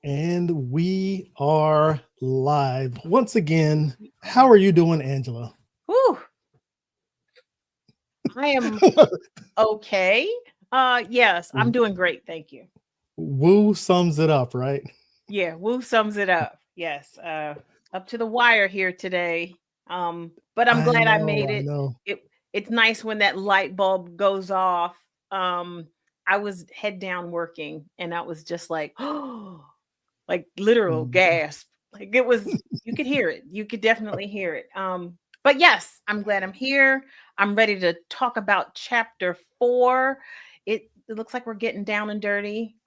And we are live once again. How are you doing, Angela? Whew, I am okay. Yes, I'm doing great, thank you. Woo sums it up, right? Yeah, Woo sums it up. Yes, up to the wire here today. But I'm I glad I know, made I it. know. It it's nice when that light bulb goes off. I was head down working, and I was just like, oh, like literal Mhm. gasp. Like it was, you could hear it. You could definitely hear it. But yes, I'm glad I'm here. I'm ready to talk about chapter 4. It looks like we're getting down and dirty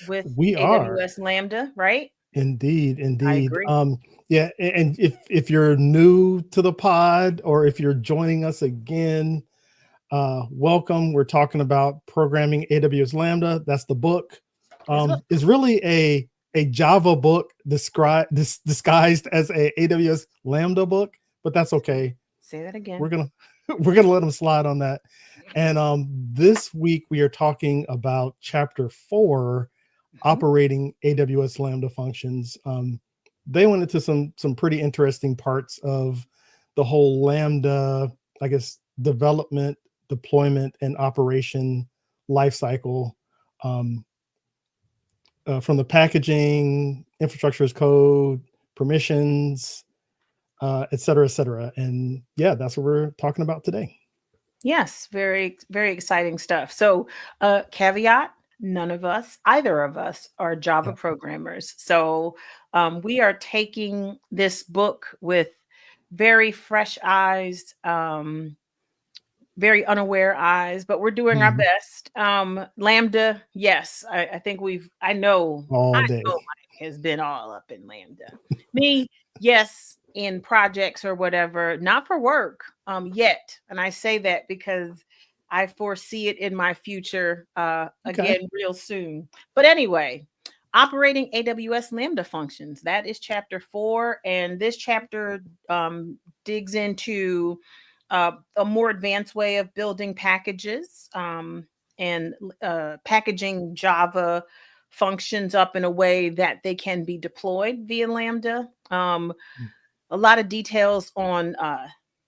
with We are AWS Lambda, right? indeed, I indeed. agree. Yeah, and if you're new to the pod or if you're joining us again, welcome. We're talking about programming AWS Lambda. That's the book. It's what It's really a Java book disguised as a AWS Lambda book, but that's okay. say that We're again. gonna we're gonna let them slide on that. And this week we are talking about chapter 4, Mhm. operating AWS Lambda functions. They went into some pretty interesting parts of the whole Lambda, I guess, development, deployment, and operation lifecycle, um, from the packaging, infrastructure as code, permissions, et cetera, et cetera. And yeah, that's what we're talking about today. Yes, very, very exciting stuff. So, caveat, none of us, either of us, are Java Yeah. programmers. So, we are taking this book with very fresh eyes, very unaware eyes, but we're doing our Mhm. best. Lambda, yes, I think I All know day. Mike has been all up in Lambda. Me, yes, in projects or whatever, not for work, yet. And I say that because I foresee it in my future, Okay. again, real soon. But anyway, operating AWS Lambda functions. That is chapter 4, and this chapter digs into a more advanced way of building packages, and packaging Java functions up in a way that they can be deployed via Lambda. A lot of details on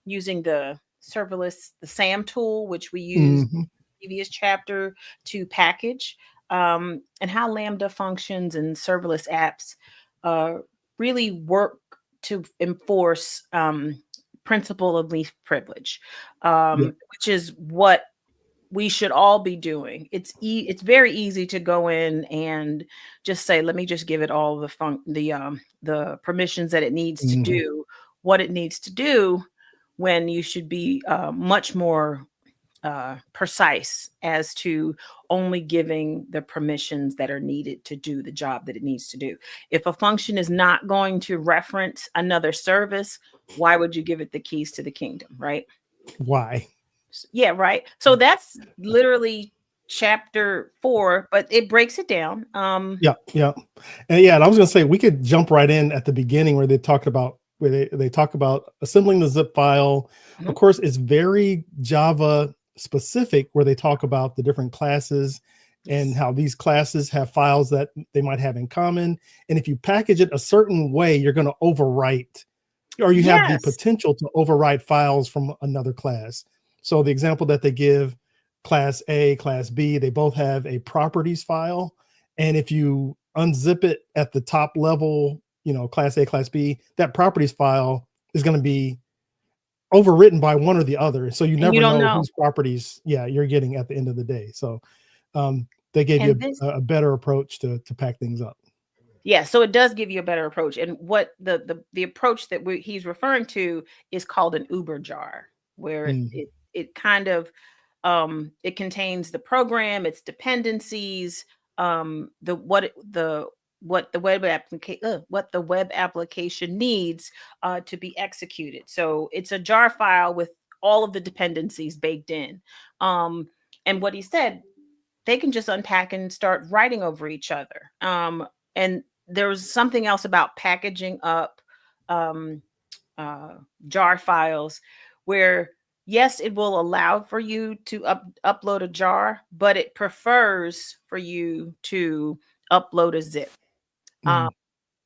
using the SAM tool, which we used Mhm. previous chapter to package, and how Lambda functions and serverless apps uh, really work to enforce principle of least privilege, Yep. which is what we should all be doing. It's very easy to go in and just say, let me just give it all the permissions that it needs to Mhm. do what it needs to do, when you should be much more precise as to only giving the permissions that are needed to do the job that it needs to do. If a function is not going to reference another service, why would you give it the keys to the kingdom, right? Why? Yeah, right. So that's literally chapter 4, but it breaks it down. Yeah, yeah, and yeah, and I was gonna say we could jump right in at the beginning where they talk about assembling the zip file. Of Mhm. course, it's very Java specific where they talk about the different classes and Yes. how these classes have files that they might have in common. And if you package it a certain way, you're going to overwrite, or you have the Yes. potential to overwrite files from another class. So the example that they give, class A, class B, they both have a properties file. And if you unzip it at the top level, class A, class B, that properties file is going to be overwritten by one or the other. So you And you never don't know know. whose properties, yeah, you're getting at the end of the day. So they gave And you this a better approach to pack things up. Yeah, so it does give you a better approach. And what the approach that he's referring to is called an Uber jar, where Mhm. it kind of it contains the program, its dependencies, the what the web application needs to be executed. So it's a jar file with all of the dependencies baked in. Um, and what he said, they can just unpack and start writing over each other. And there was something else about packaging up um, uh, jar files where, yes, it will allow for you to upload a jar, but it prefers for you to upload a zip. Mhm.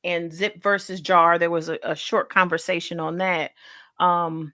And zip versus jar, there was a short conversation on that. Um,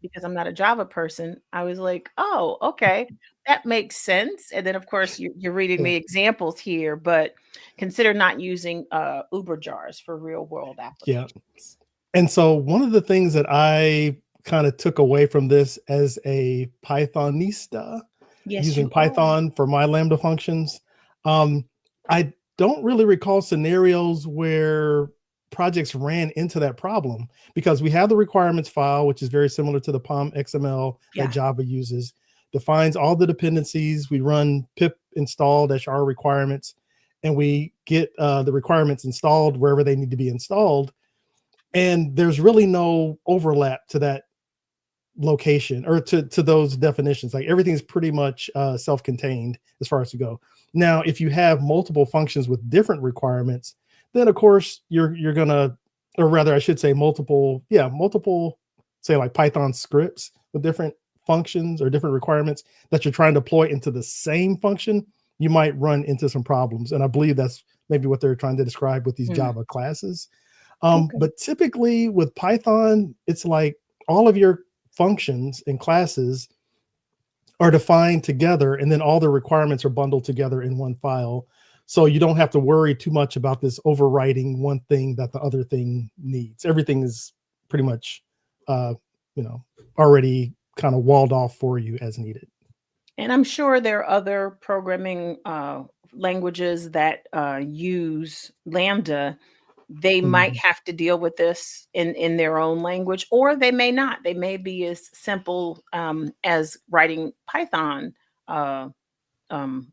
because I'm not a Java person, I was like, "Oh, okay, that makes sense." And then, of course, you're reading Yeah. the examples here, but consider not using Uber jars for real world Yeah. applications. And so one of the things that I kind of took away from this as a Pythonista, Yes, using you are. Python for my Lambda functions, um, I don't really recall scenarios where projects ran into that problem because we have the requirements file, which is very similar to the POM XML that Yeah. Java uses, defines all the dependencies. We run pip install -r requirements, and we get the requirements installed wherever they need to be installed, and there's really no overlap to that location or to those definitions. Like everything's pretty much self-contained as far as to go. Now if you have multiple functions with different requirements, then of course you're gonna, or rather I should say multiple, say like Python scripts with different functions or different requirements that you're trying to deploy into the same function, you might run into some problems. And I believe that's maybe what they're trying to describe with these Mm, Java classes. okay. But typically with Python, it's like all of your functions and classes are defined together, and then all the requirements are bundled together in one file. So you don't have to worry too much about this overwriting one thing that the other thing needs. Everything is pretty much, uh, you know, already kind of walled off for you as needed. And I'm sure there are other programming languages that use Lambda. They might Mhm. have to deal with this in their own language, or they may not. They may be as simple as writing Python uh,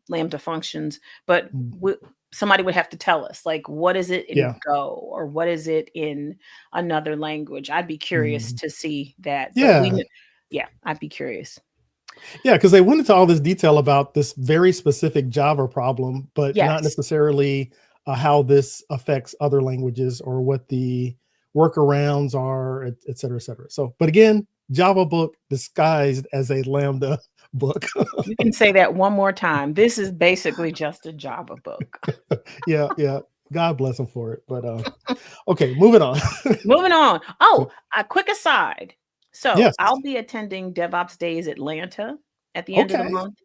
Lambda functions, but Mhm. somebody would have to tell us, like, what is it in Yeah. Go or what is it in another language? I'd be curious Mhm. to see that, but Yeah. yeah, I'd be curious. Yeah, because they went into all this detail about this very specific Java problem, but not Yes. necessarily how this affects other languages or what the workarounds are, et cetera, et cetera. So, but again, Java book disguised as a Lambda book. You can say that one more time. This is basically just a Java book. Yeah, yeah. God bless them for it. But okay, moving on. Moving on. Oh, a quick aside. So Yes. I'll be attending DevOps Days Atlanta at the end of the Okay. month.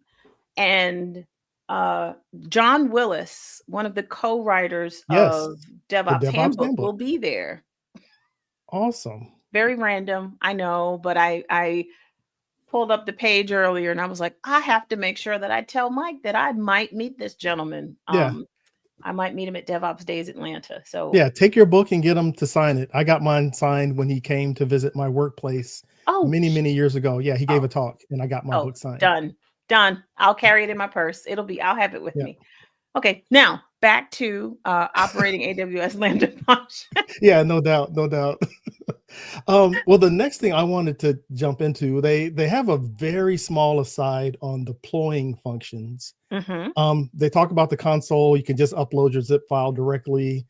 And uh, John Willis, one of the co-writers Yes. of The DevOps DevOps Handbook, handbook. will be there. Awesome. Very random, I know, but I pulled up the page earlier and I was like, I have to make sure that I tell Mike that I might meet this gentleman. Yeah. I might meet him at DevOps Days Atlanta. So, Yeah, take your book and get him to sign it. I got mine signed when he came to visit my workplace oh, many, many years ago. Yeah, he gave oh, a talk and I got my oh, book signed. done, done. I'll carry it in my purse. I'll have it with Yeah. me. Okay, now back to operating AWS Lambda function. Yeah, no doubt, no doubt. Well, the next thing I wanted to jump into, they have a very small aside on deploying functions. Hmm. They talk about the console. You can just upload your zip file directly.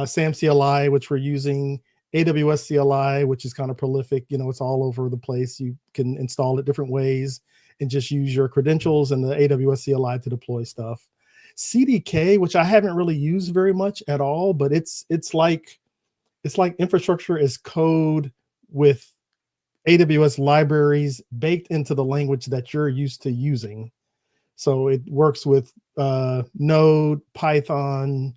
SAM CLI, which we're using, AWS CLI, which is kind of prolific. You know, it's all over the place. You can install it different ways and just use your credentials and the AWS CLI to deploy stuff. CDK, which I haven't really used very much at all, but it's like infrastructure as code with AWS libraries baked into the language that you're used to using. So it works with Node, Python,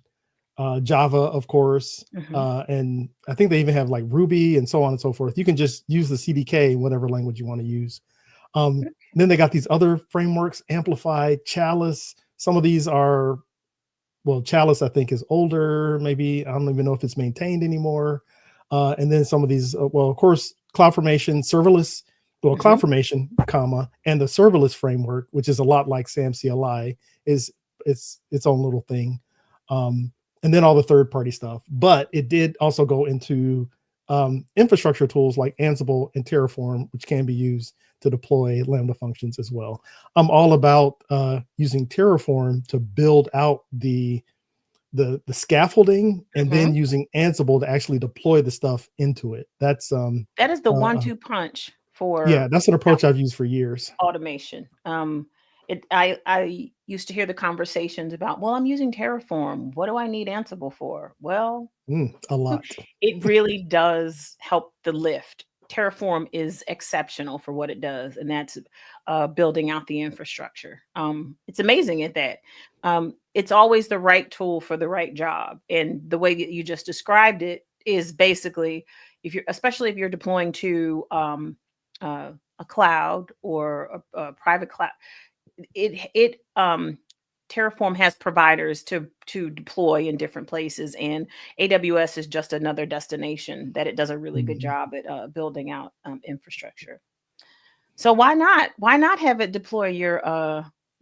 Java, of course, Hmm. and I think they even have like Ruby and so on and so forth. You can just use the CDK in whatever language you want to use. Then they got these other frameworks, Amplify, Chalice. Some of these are, well, Chalice I think is older. Maybe I don't even know if it's maintained anymore. And then some of these, well, of course, CloudFormation, serverless, well, Hmm. CloudFormation, comma, and the serverless framework, which is a lot like SAM CLI, is its own little thing. And then all the third-party stuff. But it did also go into infrastructure tools like Ansible and Terraform, which can be used to deploy Lambda functions as well. I'm all about using Terraform to build out the scaffolding, and then Hmm. using Ansible to actually deploy the stuff into it. That's That is the uh, uh, one-two punch yeah, for that's an approach I've used for years. automation. It I used to hear the conversations about, well, I'm using Terraform. What do I need Ansible for? Well, A lot. it really does help the lift. Terraform is exceptional for what it does, and that's building out the infrastructure. It's amazing at that. It's always the right tool for the right job, and the way that you just described it is basically, if you're, especially if you're deploying to a cloud or a private cloud, it Terraform has providers to deploy in different places, and AWS is just another destination that it does a really good Mhm. job at building out infrastructure. So why not have it deploy your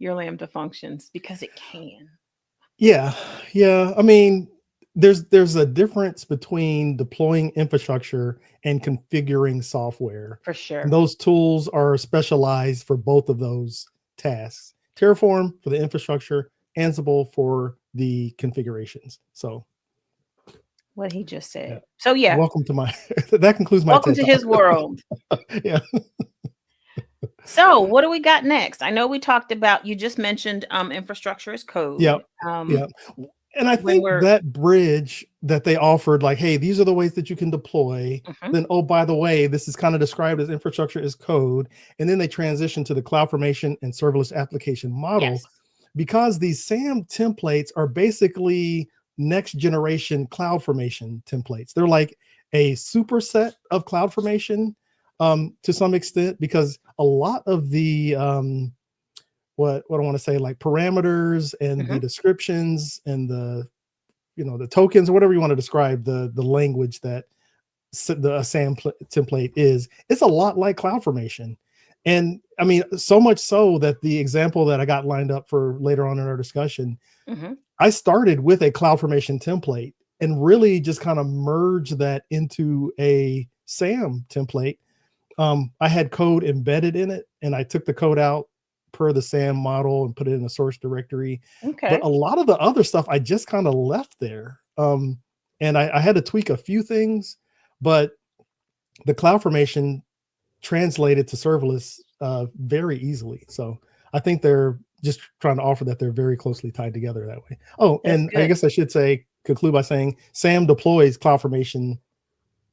Lambda functions, because it can. Yeah, yeah. I mean, there's a difference between deploying infrastructure and configuring software, For and sure. those tools are specialized for both of those tasks. Terraform for the infrastructure, Ansible for the configurations. So, What he just yeah. said. So yeah, Welcome to my that concludes my welcome TED to talk. his world. Yeah. So what do we got next? I know we talked about, you just mentioned infrastructure as Yep. code. Yep. And I When think we're that bridge that they offered, like, hey, these are the ways that you can deploy. Mhm. Then, oh, by the way, this is kind of described as infrastructure as code. And then they transition to the cloud formation and serverless application model, Yes. because these SAM templates are basically next generation cloud formation templates. They're like a superset of cloud formation, to some extent, because a lot of the what I want to say, like parameters and the Mhm. descriptions and the, the tokens or whatever you want to describe the language that the SAM template is, it's a lot like CloudFormation. And I mean, so much so that the example that I got lined up for later on in our discussion, Mhm. I started with a CloudFormation template and really just kind of merged that into a SAM template. I had code embedded in it, and I took the code out per the SAM model and put it in a source directory. But Okay. a lot of the other stuff I just kind of left there. And I had to tweak a few things, but the cloud formation translated to serverless very easily. So I think they're just trying to offer that they're very closely tied together that way. Oh, That's and I good. guess I should say, conclude by saying SAM deploys cloud formation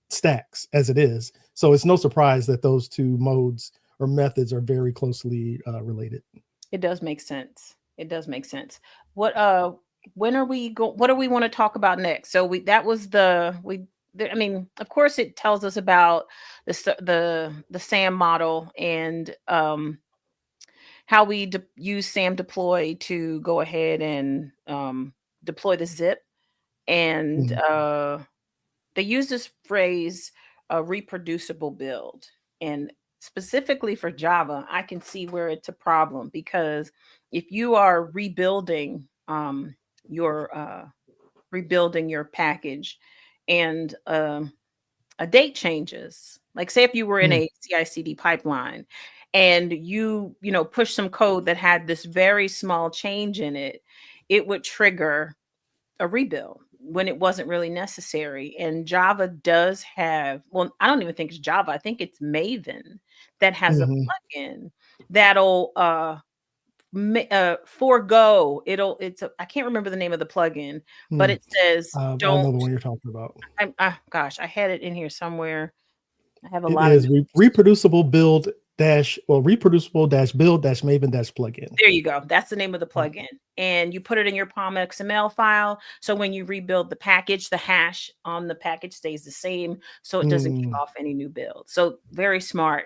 stacks as it is. So it's no surprise that those two modes or methods are very closely related. It does make sense. It does make sense. What when are we go what do we want to talk about next? So we that was the we I mean, of course it tells us about the SAM model, and how we use SAM deploy to go ahead and deploy the zip, and Mhm. they use this phrase, a reproducible build. And specifically for Java, I can see where it's a problem, because if you are your rebuilding your package, and a date changes, like say if you were in Mm. a CI/CD pipeline, and you push some code that had this very small change in it, it would trigger a rebuild when it wasn't really necessary. And Java does have, well, I don't even think it's Java. I think it's Maven that has a Mhm. plugin that'll forego I can't remember the name of the plugin, but Mm. it says I don't. know the one you're talking about. Gosh, I had it in here somewhere. I have a It lot of is notes. reproducible build dash, well, reproducible dash build dash maven dash plugin. There you go. That's the name of the Yeah. plugin. And you put it in your POM XML file. So when you rebuild the package, the hash on the package stays the same. So it doesn't kick Mm. off any new build. So very smart.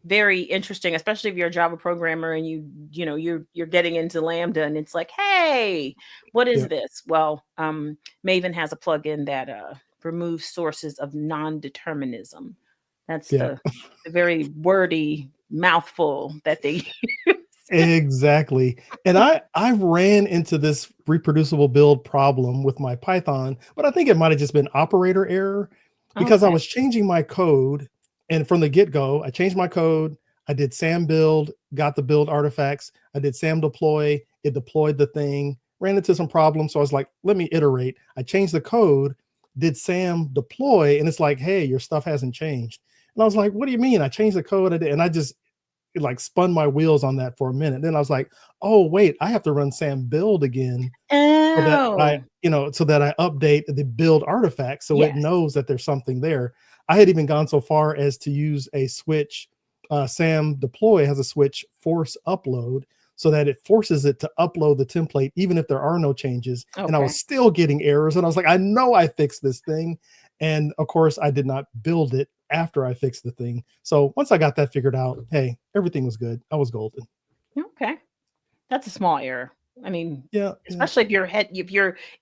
Very interesting, especially if you're a Java programmer and you're getting into Lambda, and it's like, hey, what is Yeah. this? Well, Maven has a plugin that removes sources of non-determinism. That's Yeah. the very wordy mouthful that they use. Exactly. And I ran into this reproducible build problem with my Python, but I think it might have just been operator error, because I Okay. was changing my code, and from the get-go, I changed my code, I did SAM build, got the build artifacts, I did SAM deploy, it deployed the thing, ran into some problems, so I was like, let me iterate. I changed the code, did SAM deploy, and it's like, hey, your stuff hasn't changed. And I was like, what do you mean? I changed the code, and I just it like spun my wheels on that for a minute. Then I was like, oh wait, I have to run SAM build again so that I, Oh, so that I update the build artifact so it yes. knows that there's something there. I had even gone so far as to use a switch. SAM deploy has a switch force upload so that it forces it to upload the template even if there are no changes. And I Okay. was still getting errors, and I was like, I know I fixed this thing. And of course, I did not build it after I fixed the thing. So once I got that figured out, hey, everything was good. I was golden. Okay. That's a small error. I mean, Yeah, yeah, especially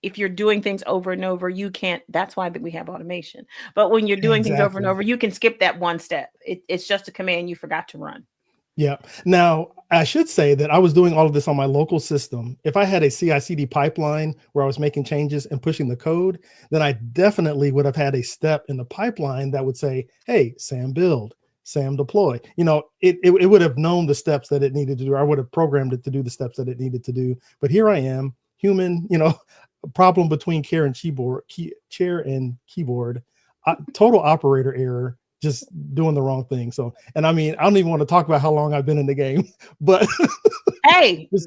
if you're doing things over and over, you can't. That's why that we have automation. But when you're doing things over and exactly. over, you can skip that one step. It's just a command you forgot to run. Yeah. Now, I should say that I was doing all of this on my local system. If I had a CI/CD pipeline where I was making changes and pushing the code, then I definitely would have had a step in the pipeline that would say, "Hey, SAM build, SAM deploy." It would have known the steps that it needed to do. I would have programmed it to do the steps that it needed to do. But here I am, human, a problem between chair and keyboard, total operator error, just doing the wrong thing. So, and I mean, I don't even want to talk about how long I've been in the game, but Hey, this,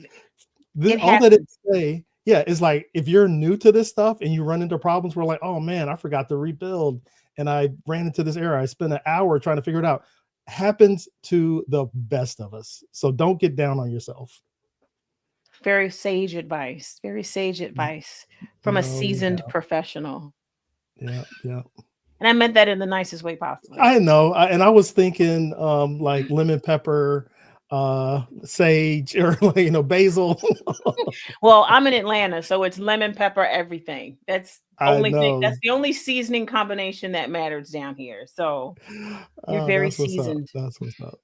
it all that it happens. say, yeah, is like if you're new to this stuff and you run into problems where like, oh man, I forgot to rebuild and I ran into this error. I spent an hour trying to figure it out. Happens to the best of us. So don't get down on yourself. Very sage advice. Very sage Mm, advice from a no seasoned doubt. professional. Yeah, yeah. And I meant that in the nicest way possible. I know, and I was thinking, like lemon pepper, sage, or like, basil. Well, I'm in Atlanta, so it's lemon pepper everything. I know. That's the only seasoning combination that matters down here. So you're very That's what's up. seasoned. That's what's up.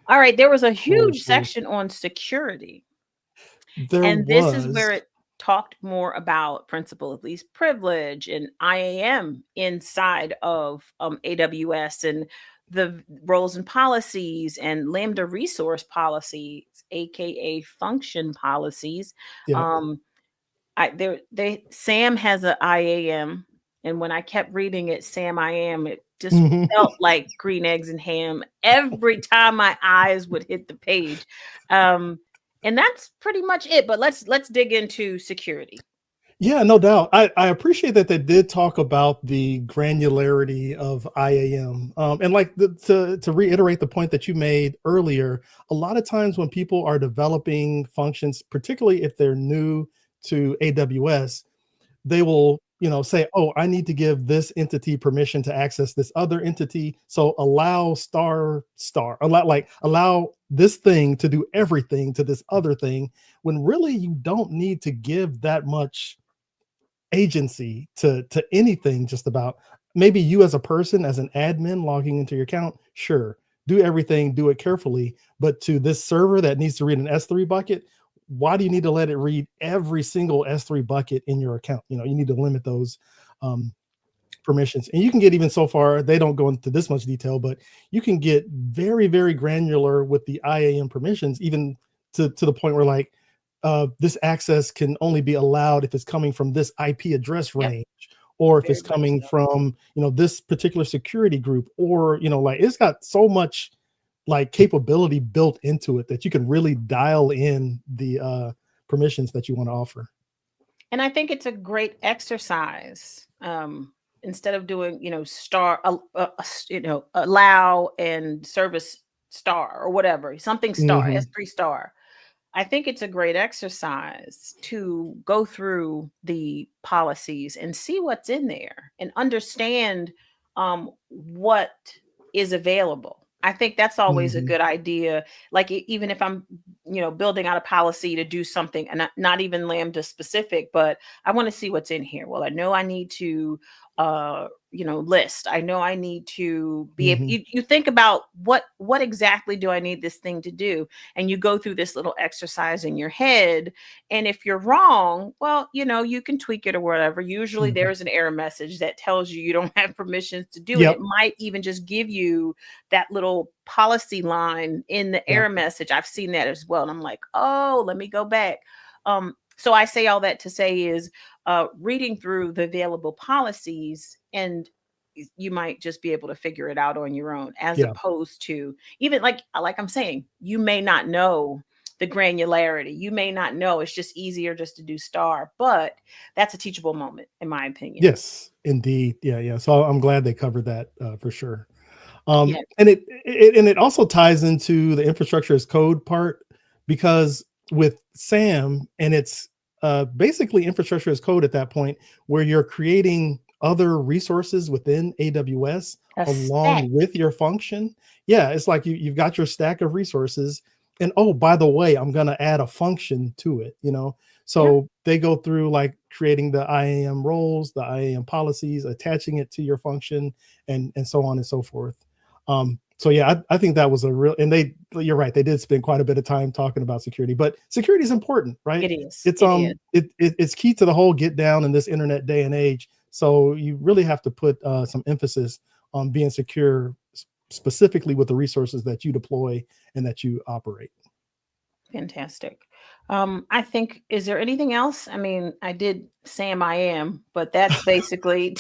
All right, there was a Cool, huge cool. section on security. There And this is was. where it talked more about principle of least privilege and IAM inside of AWS and the roles and policies and Lambda resource policies, aka function policies. Yeah. Um, Sam has a IAM, and when I kept reading it, Sam IAM, it just felt like green eggs and ham every time my eyes would hit the page. Um, and that's pretty much it. But let's dig into security. Yeah, no doubt. I appreciate that they did talk about the granularity of IAM. And like to reiterate the point that you made earlier, a lot of times when people are developing functions, particularly if they're new to AWS, they will, say, oh, I need to give this entity permission to access this other entity. So allow allow this thing to do everything to this other thing, when really you don't need to give that much agency to anything. Just about, maybe you as a person, as an admin logging into your account, sure, do everything, do it carefully. But to this server that needs to read an S3 bucket, why do you need to let it read every single S3 bucket in your account? You need to limit those um, permissions. And you can get even so far, they don't go into this much detail, but you can get very, very granular with the IAM permissions, even to the point where like, this access can only be allowed if it's coming from this IP address Yep, range, or if very it's much coming so. from, this particular security group, or, like it's got so much like capability built into it that you can really dial in the permissions that you want to offer. And I think it's a great exercise. Instead of doing, allow and service star or whatever, something star, Hmm. S3 star. I think it's a great exercise to go through the policies and see what's in there and understand what is available. I think that's always a Hmm. good idea. Like even if I'm, building out a policy to do something and not even Lambda specific, but I want to see what's in here. Well, I know I need to list. I know I need to be able, Hmm. you think about what exactly do I need this thing to do? And you go through this little exercise in your head. And if you're wrong, well, you can tweak it or whatever. Usually Hmm. there's an error message that tells you don't have permissions to do it. It Yep. might even just give you that little policy line in the Yep. error message. I've seen that as well. And I'm like, oh, let me go back. So I say all that to say is reading through the available policies and you might just be able to figure it out on your own, as Yeah. opposed to, even like I'm saying, you may not know the granularity. You may not know. It's just easier just to do star, but that's a teachable moment, in my opinion. Yes, indeed. Yeah, yeah. So I'm glad they covered that for sure. Yeah, And it also ties into the infrastructure as code part, because with SAM, and it's basically infrastructure as code at that point, where you're creating other resources within AWS a stack. along with your function. Yeah, it's like you've got your stack of resources, and oh, by the way, I'm going to add a function to it. Yeah, So they go through like creating the IAM roles, the IAM policies, attaching it to your function, and so on and so forth. So yeah, I think that was a real, and you're right, they did spend quite a bit of time talking about security, but security is important, right? it is. It's It is. it's key to the whole get down in this internet day and age. So you really have to put some emphasis on being secure, specifically with the resources that you deploy and that you operate. Fantastic. I think, is there anything else? I mean, I did Sam I am, but that's basically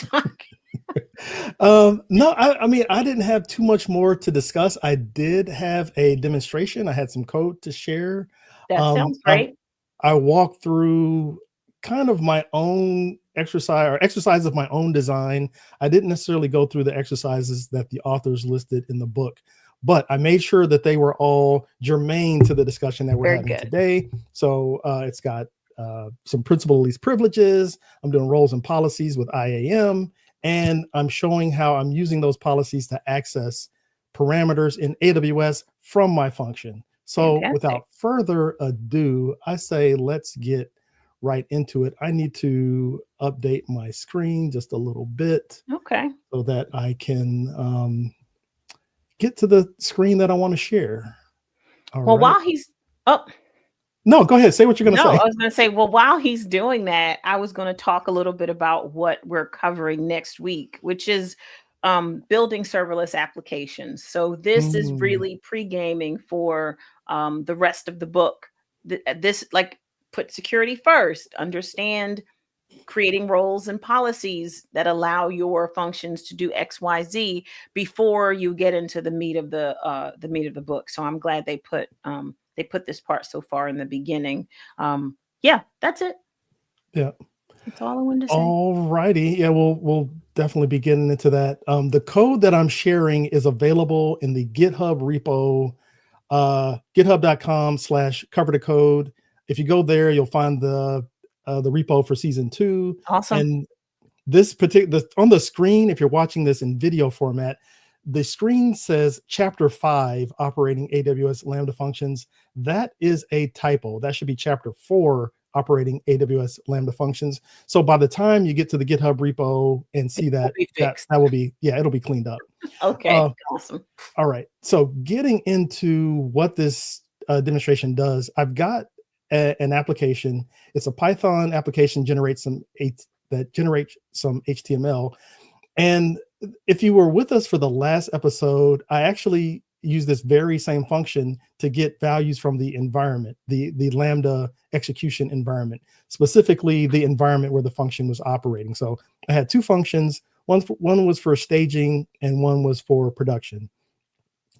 No, I mean, I didn't have too much more to discuss. I did have a demonstration. I had some code to share. that Um, sounds I, great. I walked through kind of my own exercise of my own design. I didn't necessarily go through the exercises that the authors listed in the book, but I made sure that they were all germane to the discussion that we're Very having good. today. So it's got some principal least privileges. I'm doing roles and policies with IAM, and I'm showing how I'm using those policies to access parameters in AWS from my function. So Fantastic. without further ado, I say let's get right into it. I need to update my screen just a little bit Okay. so that I can get to the screen that I want to share. All Well, right. while he's oh, No, go ahead. Say what you're going to no, say. I was going to say, well, while he's doing that, I was going to talk a little bit about what we're covering next week, which is building serverless applications. So this is Mm, really pre-gaming for the rest of the book. This, like, put security first, understand creating roles and policies that allow your functions to do XYZ before you get into the meat of the book. So I'm glad they put this part so far in the beginning. Yeah, that's it. yeah. That's all I wanted to say. All righty. Yeah, we'll definitely be getting into that. The code that I'm sharing is available in the GitHub repo, github.com/cover the code. If you go there, you'll find the repo for season 2. Awesome. And this particular on the screen, if you're watching this in video format, the screen says chapter 5, operating AWS Lambda functions. That is a typo. That should be chapter 4, operating AWS Lambda functions. So by the time you get to the GitHub repo and see Will that, be that fixed. that will be, yeah, it'll be cleaned up. Okay, Uh, awesome. all right. So getting into what this demonstration does, I've got an application. It's a Python application that generates some HTML. And if you were with us for the last episode, I actually used this very same function to get values from the environment, the Lambda execution environment, specifically the environment where the function was operating. So I had two functions. One was for staging and one was for production.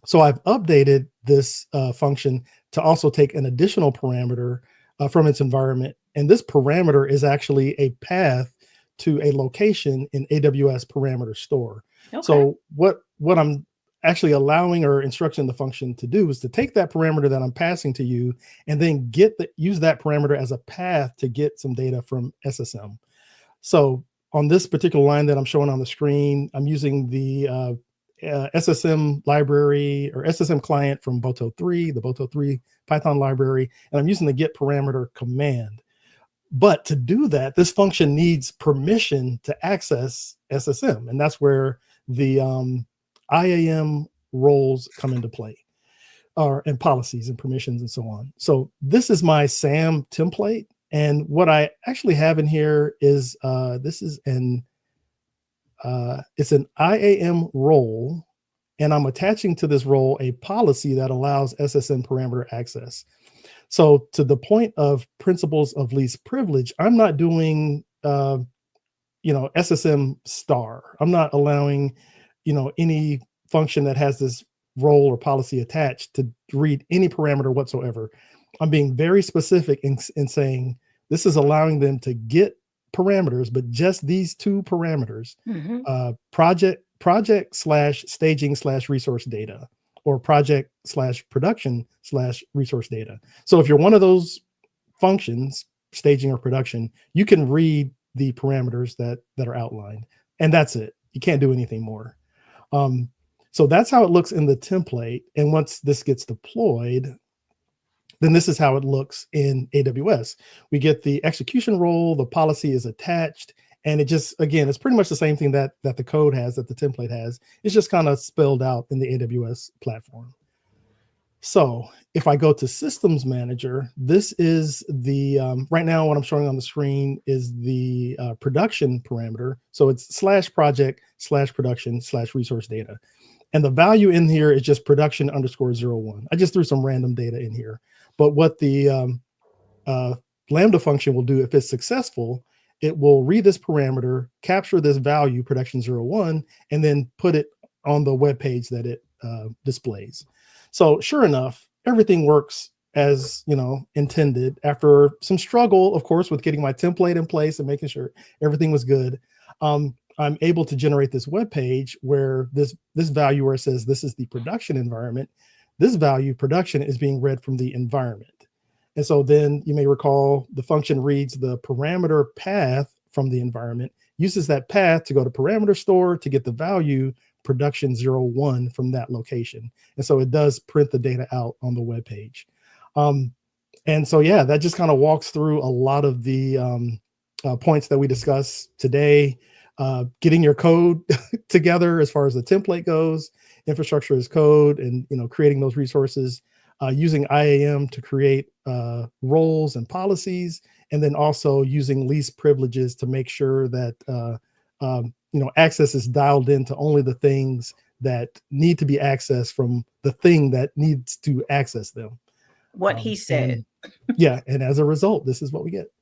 So I've updated this function to also take an additional parameter from its environment. And this parameter is actually a path to a location in AWS parameter store. Okay. So what I'm actually allowing or instructing the function to do is to take that parameter that I'm passing to you and then use that parameter as a path to get some data from SSM. So on this particular line that I'm showing on the screen, I'm using the SSM library or SSM client from Boto3, the Boto3 Python library, and I'm using the get parameter command. But to do that, this function needs permission to access SSM, and that's where the IAM roles come into play, and policies and permissions and so on. So this is my SAM template, and what I actually have in here is it's an IAM role, and I'm attaching to this role a policy that allows SSM parameter access. So to the point of principles of least privilege, I'm not doing SSM star. I'm not allowing, any function that has this role or policy attached to read any parameter whatsoever. I'm being very specific in saying this is allowing them to get parameters, but just these two parameters, project slash staging slash resource data, or project slash production slash resource data. So if you're one of those functions, staging or production, you can read the parameters that are outlined, and that's it. You can't do anything more. So that's how it looks in the template. And once this gets deployed, then this is how it looks in AWS. We get the execution role, the policy is attached, and it just, again, it's pretty much the same thing that the code has, that the template has. It's just kind of spelled out in the AWS platform. So if I go to Systems Manager, this is the, right now what I'm showing on the screen is the production parameter. So it's /project /production /resource data. And the value in here is just production _01. I just threw some random data in here. But what the Lambda function will do, if it's successful, it will read this parameter, capture this value, production 01, and then put it on the web page that it displays. So sure enough, everything works as intended. After some struggle, of course, with getting my template in place and making sure everything was good, I'm able to generate this web page where this value, where it says this is the production environment, this value production is being read from the environment. And so then you may recall the function reads the parameter path from the environment, uses that path to go to parameter store to get the value production 01 from that location. And so it does print the data out on the web page. And so, yeah, that just kind of walks through a lot of the points that we discussed today. Getting your code together as far as the template goes, infrastructure as code, and creating those resources, using IAM to create roles and policies, and then also using least privileges to make sure that access is dialed into only the things that need to be accessed from the thing that needs to access them. What he said. And as a result, this is what we get.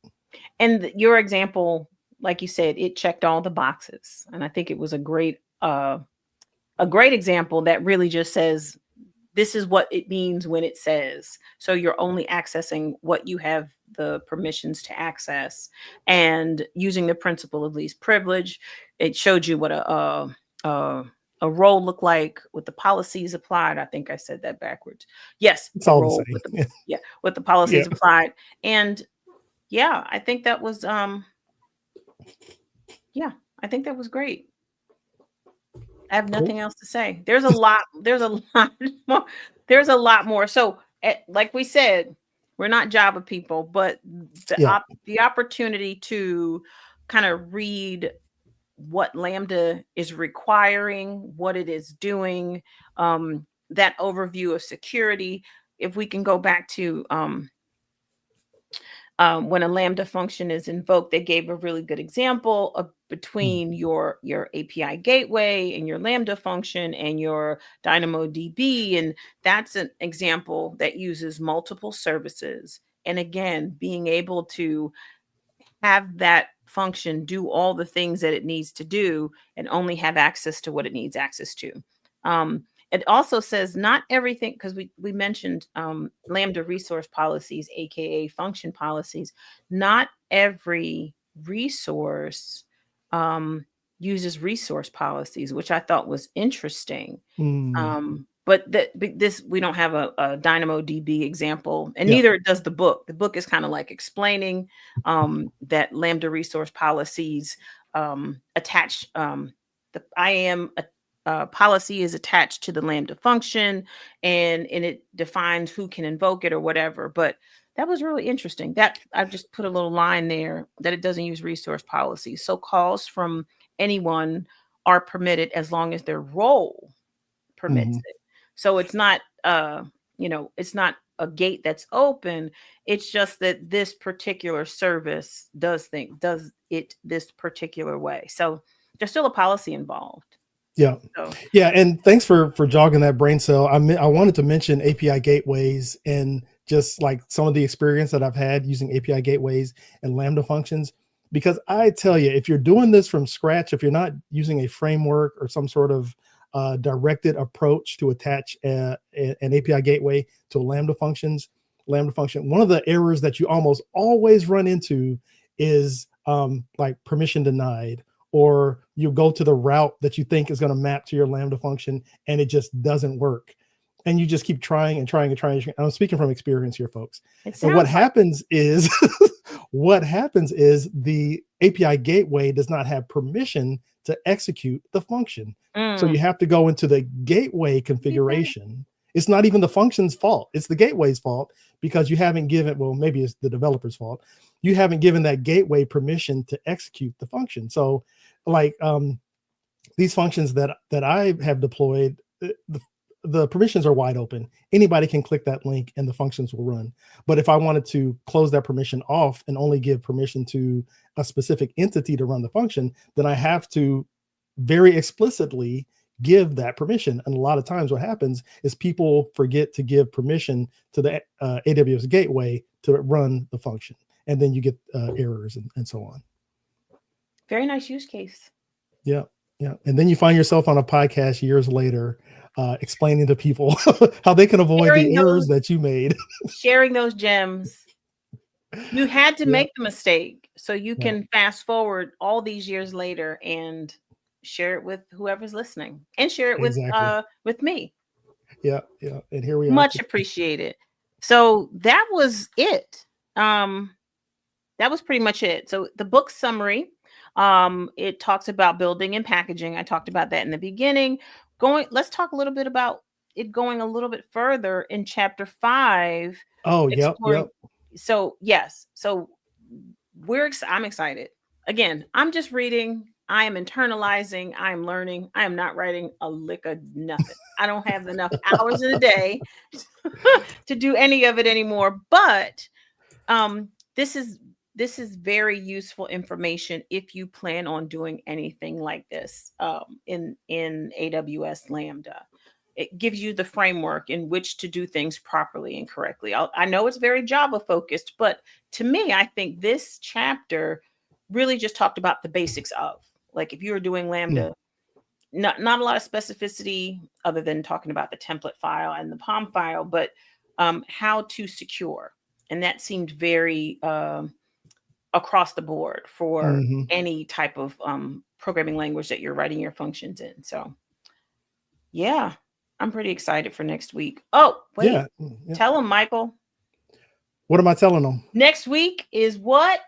And your example, like you said, it checked all the boxes. And I think it was a great example that really just says, this is what it means when it says. So you're only accessing what you have the permissions to access, and using the principle of least privilege. It showed you what a role looked like with the policies applied. I think I said that backwards. Yes, it's all role the same. With the policies applied. And I think that was I think that was great. I have nothing else to say. There's a lot more. So like we said, we're not Java people, but the opportunity to kind of read what Lambda is requiring, what it is doing, that overview of security. If we can go back to when a Lambda function is invoked, they gave a really good example of between your API gateway and your Lambda function and your DynamoDB. And that's an example that uses multiple services. And again, being able to have that function do all the things that it needs to do and only have access to what it needs access to. It also says not everything, because we mentioned Lambda resource policies, aka function policies. Not every resource uses resource policies, which I thought was interesting. But this, we don't have a DynamoDB example, and neither does the book. The book is kind of like explaining that Lambda resource policies attach the IAM policy is attached to the Lambda function, and it defines who can invoke it or whatever. But that was really interesting. That I've just put a little line there that it doesn't use resource policies. So calls from anyone are permitted as long as their role permits it. So it's not it's not a gate that's open. It's just that this particular service does it this particular way. So there's still a policy involved. Yeah. So. Yeah. And thanks for jogging that brain cell. I wanted to mention API gateways and just like some of the experience that I've had using API gateways and Lambda functions. Because I tell you, if you're doing this from scratch, if you're not using a framework or some sort of directed approach to attach an API gateway to Lambda function, one of the errors that you almost always run into is like permission denied, or you go to the route that you think is going to map to your Lambda function and it just doesn't work. And you just keep trying and trying and trying. I'm speaking from experience here, folks. And what happens is, what happens is the API gateway does not have permission to execute the function. So you have to go into the gateway configuration. It's not even the function's fault. It's the gateway's fault, because you haven't given, well, maybe it's the developer's fault. You haven't given that gateway permission to execute the function. So like these functions that I have deployed, the permissions are wide open. Anybody can click that link and the functions will run. But if I wanted to close that permission off and only give permission to a specific entity to run the function, then I have to very explicitly give that permission. And a lot of times what happens is people forget to give permission to the AWS gateway to run the function. And then you get errors and so on. Very nice use case. Yeah. Yeah. And then you find yourself on a podcast years later, explaining to people how they can avoid the errors that you made. Sharing those gems. You had to make the mistake, so you can fast forward all these years later and share it with whoever's listening, and share it with me. Yeah. Yeah. And here we are. Much appreciated. So that was it. That was pretty much it. So the book summary, it talks about building and packaging. I talked about that in the beginning. Let's talk a little bit about it going a little bit further in chapter 5. Oh, yep. So yes, so I'm excited. Again, I'm just reading. I am internalizing. I am learning. I am not writing a lick of nothing. I don't have enough hours in a day to do any of it anymore. But this is very useful information if you plan on doing anything like this in AWS Lambda. It gives you the framework in which to do things properly and correctly. I know it's very Java focused, but to me, I think this chapter really just talked about the basics of, like, if you were doing Lambda, not a lot of specificity other than talking about the template file and the POM file, but how to secure. And that seemed very across the board for any type of programming language that you're writing your functions in. So yeah, I'm pretty excited for next week. Oh, wait, tell them, Michael. What am I telling them? Next week is what?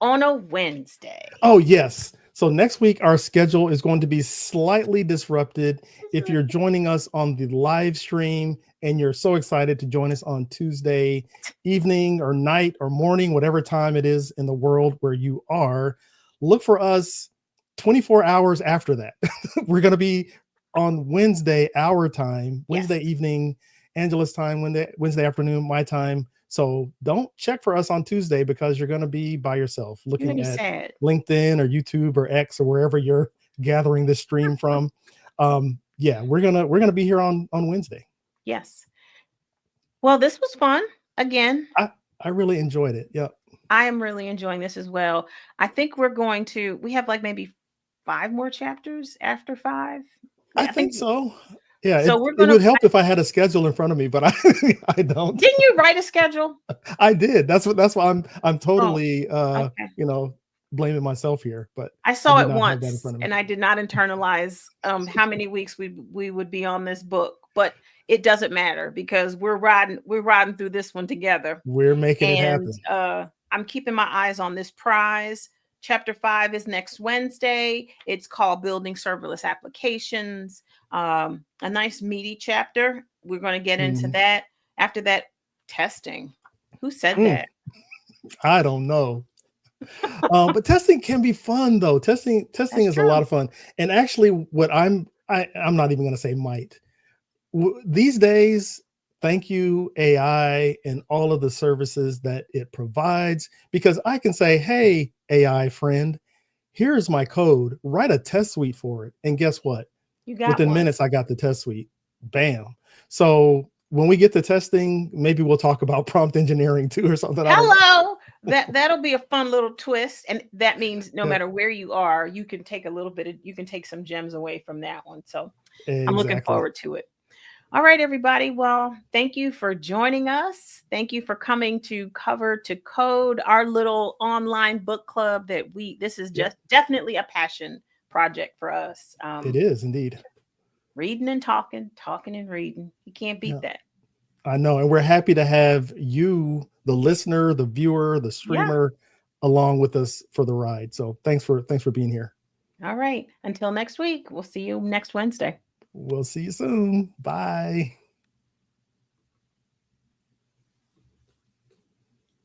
On a Wednesday. Oh, yes. So next week, our schedule is going to be slightly disrupted. If you're joining us on the live stream and you're so excited to join us on Tuesday evening or night or morning, whatever time it is in the world where you are, look for us 24 hours after that. We're going to be on Wednesday, our time, Wednesday evening, Angela's time, Wednesday afternoon, my time. So don't check for us on Tuesday, because you're going to be by yourself looking at LinkedIn or YouTube or X or wherever you're gathering this stream from. Yeah, we're gonna be here on Wednesday. Yes. Well, this was fun. Again, I really enjoyed it. Yeah. I am really enjoying this as well. I think we have like maybe 5 more chapters after 5. I think so. Yeah, so it would help if I had a schedule in front of me, but I don't. Didn't you write a schedule? I did. That's why I'm totally blaming myself here. But I saw it once, and I did not internalize how many weeks we would be on this book. But it doesn't matter, because we're riding through this one together. We're making it happen. I'm keeping my eyes on this prize. Chapter 5 is next Wednesday. It's called Building Serverless Applications. A nice meaty chapter. We're going to get into that. After that, testing. Who said that? I don't know. But testing can be fun, though. Testing is a lot of fun. And actually, what I'm not even going to say might. These days, thank you, AI, and all of the services that it provides, because I can say, hey, AI friend, here's my code, write a test suite for it. And guess what? Within minutes, I got the test suite. Bam. So when we get to testing, maybe we'll talk about prompt engineering too, or something. Hello. That'll be a fun little twist, and that means no Yeah, matter where you are, you can take a little bit of you can take some gems away from that one. So I'm looking exactly. forward to it. All right, everybody. Well, thank you for joining us. Thank you for coming to Cover to Code, our little online book club this is Yep, just definitely a passion project for us. it is indeed. Reading and talking, talking and reading. You can't Yeah, beat that. I know. And we're happy to have you, the listener, the viewer, the Yeah. streamer, along with us for the ride. So thanks for being here. All right. Until next week, we'll see you next Wednesday. We'll see you soon. Bye.